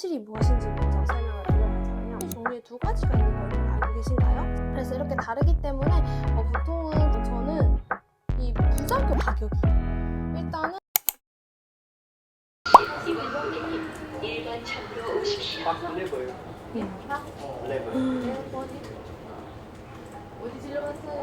가다실이 무엇인지 먼저 설명을 드려야잖아요. 종류의 두 가지가 있는 걸 알고 계신가요? 그래서 이렇게 다르기 때문에 보통은 저는 이 부작용 가격이 일단은 일반 참으로 오십시오. 레버요. 레버. 어디 질러봤어요?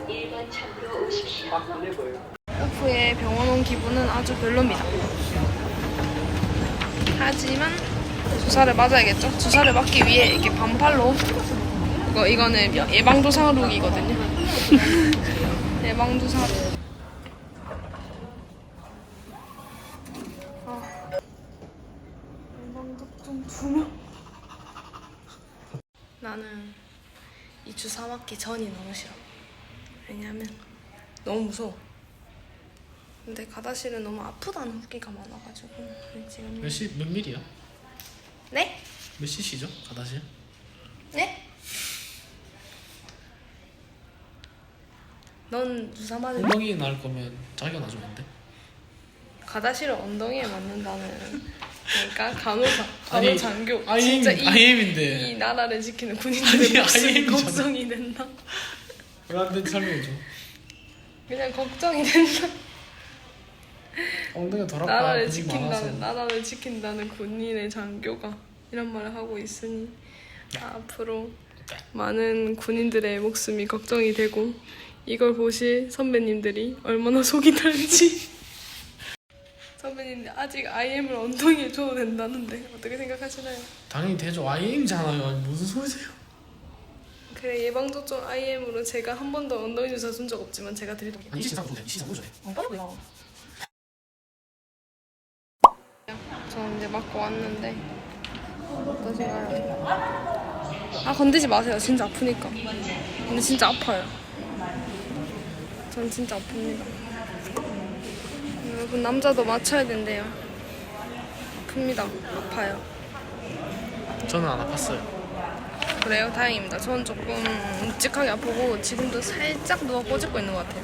일반 참으로 오십시오. 레버요. 오프의 병원 온 기분은 아주 별로입니다. 하지만 주사를 맞아야겠죠? 주사를 맞기 위해 이렇게 반팔로 이거는 예방주사 룩이거든요. 예방주사 룩. 예방접종 2명. 나는 이 주사 맞기 전이 너무 싫어. 왜냐면 너무 무서워. 근데 가다실은 너무 아프다는 후기가 많아가지고 지금 몇 밀이야? 네? 몇 cc죠? 가다실? 네? 넌 주사 맞을 엉덩이에 날 거면 자기가 놔주면 안 돼? 가다실을 엉덩이에 맞는다는 그러니까 간호사, 아니, 간호장교 진짜 IM인데 이 나라를 지키는 군인들의 목숨이 IM이잖아. 걱정이 된다. 왜 안 되는지 설명해줘. 그냥 걱정이 된다. 엉덩이가 덜 아파. 나라를 근육이 지킨다는 많아서. 나라를 지킨다는 군인의 장교가 이런 말을 하고 있으니 앞으로 많은 군인들의 목숨이 걱정이 되고 이걸 보실 선배님들이 얼마나 속이 탈지. 선배님들 아직 IM을 엉덩이에 줘도 된다는데 어떻게 생각하시나요? 당연히 되죠. IM이잖아요. 아니, 무슨 소리세요? 그래 예방접종 IM으로 제가 한 번도 엉덩이 주사 준 적 없지만 제가 드리도록 아니, 시상 보셔야 돼. 시상 보셔야 돼. 빨리요. 저는 이제 맞고 왔는데 어떠신가요? 아 건드지 마세요. 진짜 아프니까. 근데 진짜 아파요. 전 진짜 아픕니다. 여러분 남자도 맞춰야 된대요. 아픕니다. 아파요. 저는 안 아팠어요. 그래요? 다행입니다. 저는 조금 묵직하게 아프고 지금도 살짝 누가 꼬집고 있는 것 같아요.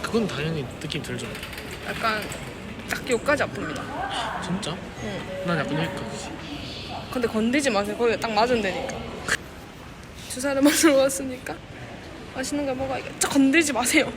그건 당연히 느낌 들죠. 약간 딱 여기까지 아픕니다. 진짜? 응. 난 약간 여기까지. 근데 건드지 마세요. 거기가 딱 맞으면 되니까. 주사를 맞으러 왔으니까 맛있는 걸 먹어야겠죠. 건들지 마세요.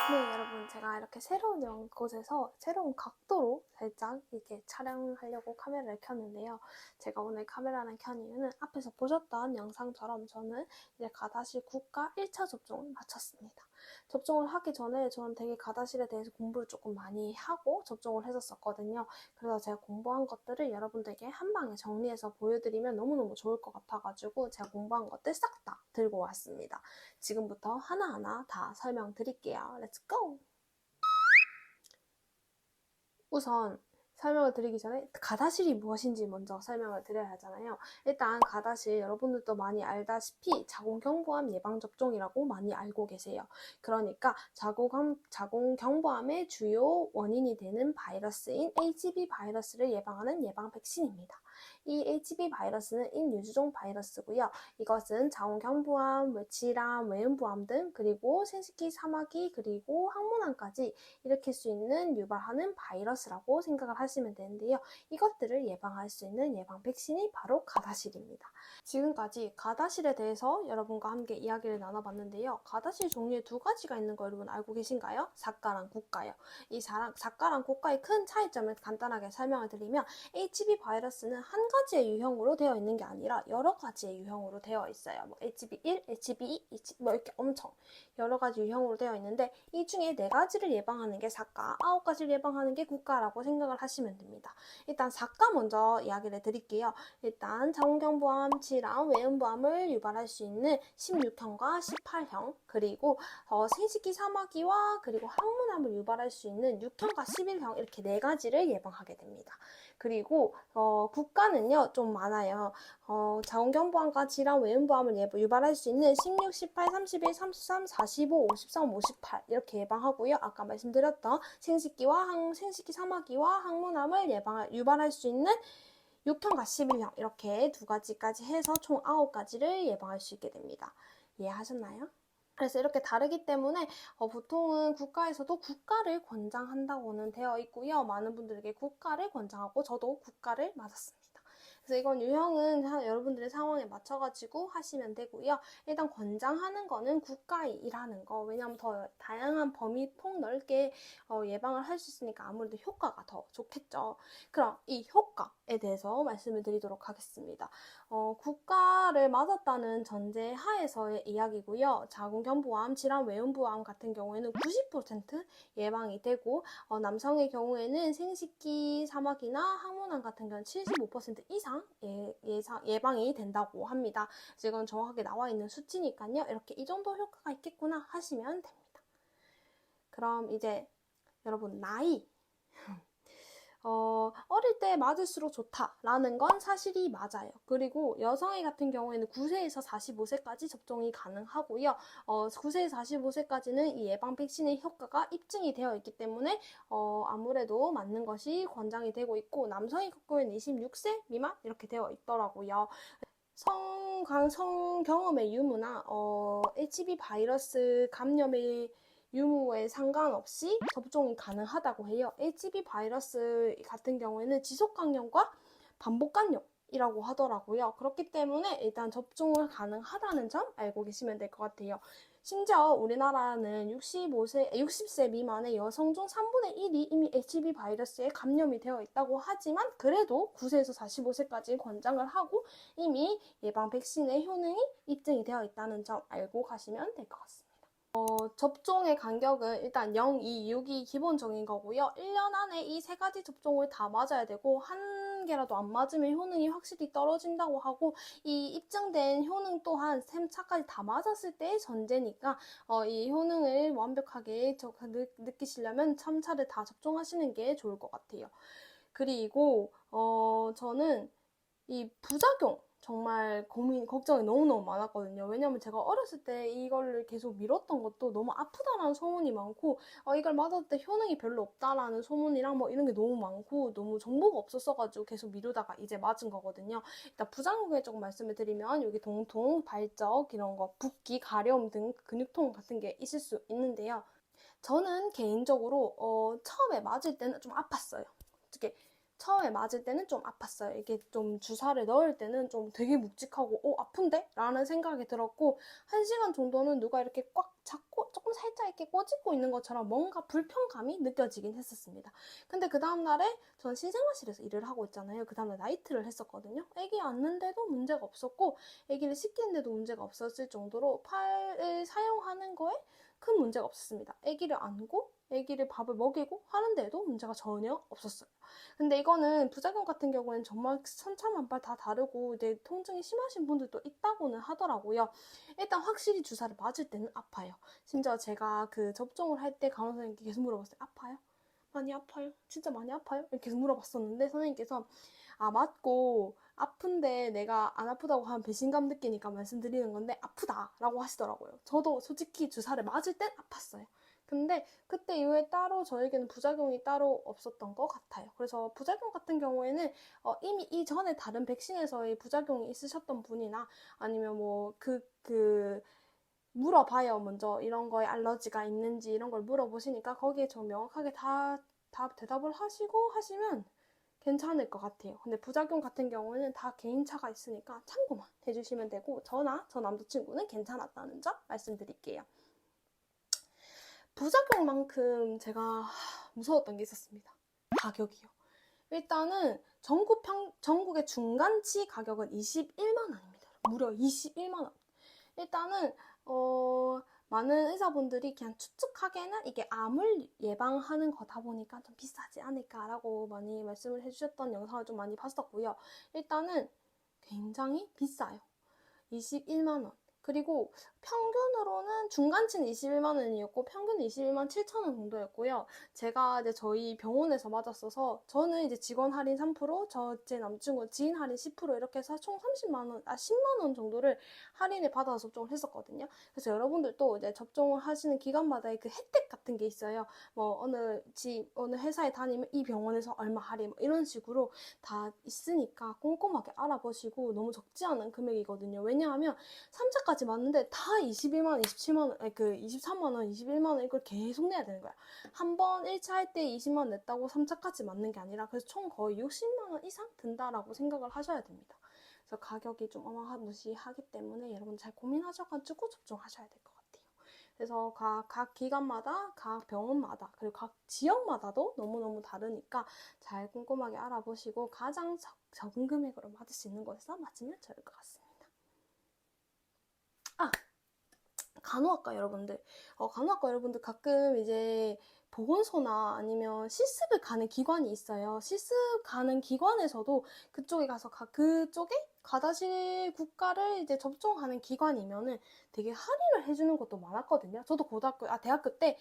네, 여러분 제가 이렇게 새로운 곳에서 새로운 각도로 살짝 이렇게 촬영하려고 카메라를 켰는데요. 제가 오늘 카메라를 켠 이유는 앞에서 보셨던 영상처럼 저는 이제 가다실 국가 1차 접종을 마쳤습니다. 접종을 하기 전에 저는 되게 가다실에 대해서 공부를 조금 많이 하고 접종을 했었거든요. 그래서 제가 공부한 것들을 여러분들께 한 방에 정리해서 보여드리면 너무너무 좋을 것 같아가지고 제가 공부한 것들 싹 다 들고 왔습니다. 지금부터 하나하나 다 설명드릴게요. Let's go! 우선 설명을 드리기 전에 가다실이 무엇인지 먼저 설명을 드려야 하잖아요. 일단 가다실 여러분들도 많이 알다시피 자궁경부암 예방접종이라고 많이 알고 계세요. 그러니까 자궁경부암의 주요 원인이 되는 바이러스인 HB 바이러스를 예방하는 예방 백신입니다. 이 HB 바이러스는 인유두종 바이러스고요. 이것은 자궁경부암, 질암, 외음부암 등 그리고 생식기 사마귀 그리고 항문암까지 일으킬 수 있는 유발하는 바이러스라고 생각을 하시면 되는데요. 이것들을 예방할 수 있는 예방 백신이 바로 가다실입니다. 지금까지 가다실에 대해서 여러분과 함께 이야기를 나눠봤는데요. 가다실 종류의 두 가지가 있는 거 여러분 알고 계신가요? 사과랑 국가요. 이 사과랑 국가의 큰 차이점을 간단하게 설명을 드리면 HB 바이러스는 한 가지의 유형으로 되어 있는 게 아니라 여러 가지의 유형으로 되어 있어요. 뭐 HB1, HB2, 뭐 이렇게 엄청 여러 가지 유형으로 되어 있는데 이 중에 4가지를 예방하는 게 사과, 9가지를 예방하는 게 국가라고 생각을 하시면 됩니다. 일단 사과 먼저 이야기를 드릴게요. 일단 자궁경부암, 질암, 외음부암을 유발할 수 있는 16형과 18형 그리고 생식기 사마귀와 그리고 항문암을 유발할 수 있는 6형과 11형 이렇게 4가지를 예방하게 됩니다. 그리고 국가는요 좀 많아요. 자궁경부암과 질암, 외음부암을 유발할 수 있는 16, 18, 31, 33, 45, 53, 58 이렇게 예방하고요. 아까 말씀드렸던 생식기 사마귀와 항문암을 유발할 수 있는 6형과 11형 이렇게 2가지까지 해서 총 9가지를 예방할 수 있게 됩니다. 이해하셨나요? 그래서 이렇게 다르기 때문에 보통은 국가에서도 국가를 권장한다고는 되어 있고요. 많은 분들에게 국가를 권장하고 저도 국가를 맞았습니다. 그래서 이건 유형은 여러분들의 상황에 맞춰가지고 하시면 되고요. 일단 권장하는 거는 국가이라는 거. 왜냐하면 더 다양한 범위 폭넓게 예방을 할 수 있으니까 아무래도 효과가 더 좋겠죠. 그럼 이 효과에 대해서 말씀을 드리도록 하겠습니다. 국가를 맞았다는 전제 하에서의 이야기고요. 자궁경부암, 질환 외음부암 같은 경우에는 90% 예방이 되고 남성의 경우에는 생식기 사막이나 항문암 같은 경우는 75% 이상 예방이 된다고 합니다. 지금 정확하게 나와 있는 수치니까요. 이렇게 이 정도 효과가 있겠구나 하시면 됩니다. 그럼 이제 여러분 나이 어릴 때 맞을수록 좋다라는 건 사실이 맞아요. 그리고 여성애 같은 경우에는 9세에서 45세까지 접종이 가능하고요. 9세에서 45세까지는 이 예방 백신의 효과가 입증이 되어 있기 때문에 아무래도 맞는 것이 권장이 되고 있고 남성의 경우에는 26세 미만 이렇게 되어 있더라고요. 성 경험의 유무나 HB 바이러스 감염의 유무에 상관없이 접종이 가능하다고 해요. HB 바이러스 같은 경우에는 지속 감염과 반복 감염이라고 하더라고요. 그렇기 때문에 일단 접종을 가능하다는 점 알고 계시면 될 것 같아요. 심지어 우리나라는 60세 미만의 여성 중 3분의 1이 이미 HB 바이러스에 감염이 되어 있다고 하지만 그래도 9세에서 45세까지 권장을 하고 이미 예방 백신의 효능이 입증이 되어 있다는 점 알고 가시면 될 것 같습니다. 접종의 간격은 일단 0, 2, 6이 기본적인 거고요. 1년 안에 이 세 가지 접종을 다 맞아야 되고 한 개라도 안 맞으면 효능이 확실히 떨어진다고 하고 이 입증된 효능 또한 3차까지 다 맞았을 때의 전제니까 이 효능을 완벽하게 느끼시려면 3차를 다 접종하시는 게 좋을 것 같아요. 그리고 저는 이 부작용 정말 걱정이 너무너무 많았거든요. 왜냐면 제가 어렸을 때 이걸 계속 미뤘던 것도 너무 아프다라는 소문이 많고 이걸 맞았을 때 효능이 별로 없다라는 소문이랑 뭐 이런 게 너무 많고 너무 정보가 없었어가지고 계속 미루다가 이제 맞은 거거든요. 일단 부작용에 조금 말씀을 드리면 여기 동통, 발적 이런 거, 붓기, 가려움 등 근육통 같은 게 있을 수 있는데요. 저는 개인적으로 처음에 맞을 때는 좀 아팠어요. 특히 처음에 맞을 때는 좀 아팠어요. 이게 좀 주사를 넣을 때는 좀 되게 묵직하고 아픈데? 라는 생각이 들었고 1시간 정도는 누가 이렇게 꽉 잡고 조금 살짝 이렇게 꼬집고 있는 것처럼 뭔가 불편감이 느껴지긴 했었습니다. 근데 그 다음날에 전 신생아실에서 일을 하고 있잖아요. 그 다음날 나이트를 했었거든요. 애기 앉는데도 문제가 없었고 애기를 씻기는데도 문제가 없었을 정도로 팔을 사용하는 거에 큰 문제가 없었습니다. 애기를 안고 애기를 밥을 먹이고 하는데도 문제가 전혀 없었어요. 근데 이거는 부작용 같은 경우에는 정말 천차만별 다 다르고 이제 통증이 심하신 분들도 있다고는 하더라고요. 일단 확실히 주사를 맞을 때는 아파요. 심지어 제가 그 접종을 할 때 간호 선생님께 계속 물어봤어요. 아파요? 많이 아파요? 진짜 많이 아파요? 이렇게 계속 물어봤었는데 선생님께서 맞고 아픈데 내가 안 아프다고 하면 배신감 느끼니까 말씀드리는 건데 아프다라고 하시더라고요. 저도 솔직히 주사를 맞을 땐 아팠어요. 근데 그때 이후에 따로 저에게는 부작용이 따로 없었던 것 같아요. 그래서 부작용 같은 경우에는 이미 이전에 다른 백신에서의 부작용이 있으셨던 분이나 아니면 뭐 물어봐요. 먼저 이런 거에 알러지가 있는지 이런 걸 물어보시니까 거기에 좀 명확하게 다 대답을 하시고 하시면 괜찮을 것 같아요. 근데 부작용 같은 경우는 다 개인차가 있으니까 참고만 해주시면 되고 저나 저 남자친구는 괜찮았다는 점 말씀드릴게요. 부작용만큼 제가 무서웠던 게 있었습니다. 가격이요. 일단은 전국의 중간치 가격은 21만 원입니다. 무려 21만 원. 일단은 많은 의사분들이 그냥 추측하기에는 이게 암을 예방하는 거다 보니까 좀 비싸지 않을까라고 많이 말씀을 해주셨던 영상을 좀 많이 봤었고요. 일단은 굉장히 비싸요. 21만 원. 그리고 평균으로는 중간치는 21만 원이었고 평균은 21만 7천 원 정도였고요. 제가 이제 저희 병원에서 맞았어서 저는 이제 직원 할인 3%, 제 남친구 지인 할인 10% 이렇게 해서 총 10만 원 정도를 할인을 받아서 접종을 했었거든요. 그래서 여러분들도 이제 접종을 하시는 기간마다의 그 혜택 같은 게 있어요. 뭐 어느 회사에 다니면 이 병원에서 얼마 할인 뭐 이런 식으로 다 있으니까 꼼꼼하게 알아보시고 너무 적지 않은 금액이거든요. 왜냐하면 3차까지 3차까지 맞는데 다 22만 원, 27만 원, 아니 그 23만 원, 21만 원 이걸 계속 내야 되는 거야. 한 번 1차 할 때 20만 원 냈다고 3차까지 맞는 게 아니라 그래서 총 거의 60만 원 이상 든다라고 생각을 하셔야 됩니다. 그래서 가격이 좀 어마무시하기 때문에 여러분 잘 고민하셔가지고 접종하셔야 될 것 같아요. 그래서 각 기관마다, 각 병원마다, 그리고 각 지역마다도 너무너무 다르니까 잘 꼼꼼하게 알아보시고 가장 적은 금액으로 맞을 수 있는 곳에서 맞으면 좋을 것 같습니다. 간호학과 여러분들. 간호학과 여러분들 가끔 이제 보건소나 아니면 실습을 가는 기관이 있어요. 실습 가는 기관에서도 그쪽에 가서 그쪽에 가다실 국가를 이제 접종하는 기관이면은 되게 할인을 해주는 것도 많았거든요. 저도 대학교 때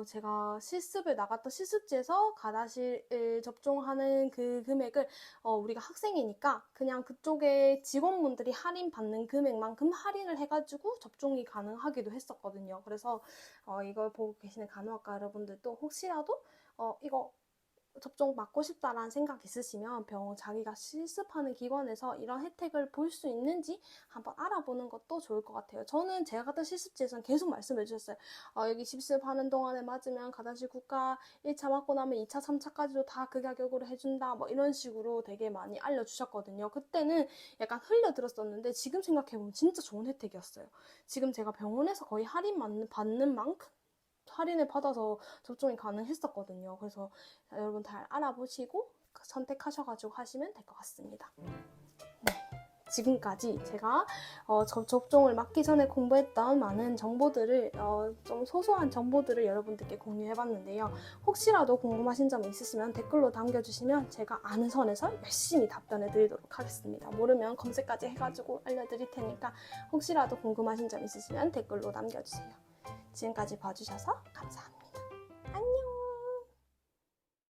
제가 실습을 나갔던 실습지에서 가다실 접종하는 그 금액을 우리가 학생이니까 그냥 그쪽에 직원분들이 할인 받는 금액만큼 할인을 해가지고 접종이 가능하기도 했었거든요. 그래서 이걸 보고 계시는 간호학과 여러분들도 혹시라도 이거 접종 받고 싶다라는 생각 있으시면 자기가 실습하는 기관에서 이런 혜택을 볼 수 있는지 한번 알아보는 것도 좋을 것 같아요. 저는 제가 갔던 실습지에서는 계속 말씀해 주셨어요. 여기 실습하는 동안에 맞으면 가다실 국가 1차 맞고 나면 2차, 3차까지도 다 그 가격으로 해준다. 뭐 이런 식으로 되게 많이 알려주셨거든요. 그때는 약간 흘려들었었는데 지금 생각해보면 진짜 좋은 혜택이었어요. 지금 제가 병원에서 거의 할인 받는 만큼 할인을 받아서 접종이 가능했었거든요. 그래서 여러분 잘 알아보시고 선택하셔가지고 하시면 될 것 같습니다. 네, 지금까지 제가 접종을 맞기 전에 공부했던 많은 정보들을 좀 소소한 정보들을 여러분들께 공유해봤는데요. 혹시라도 궁금하신 점이 있으시면 댓글로 남겨주시면 제가 아는 선에서 열심히 답변해드리도록 하겠습니다. 모르면 검색까지 해가지고 알려드릴 테니까 혹시라도 궁금하신 점 있으시면 댓글로 남겨주세요. 지금까지 봐주셔서 감사합니다.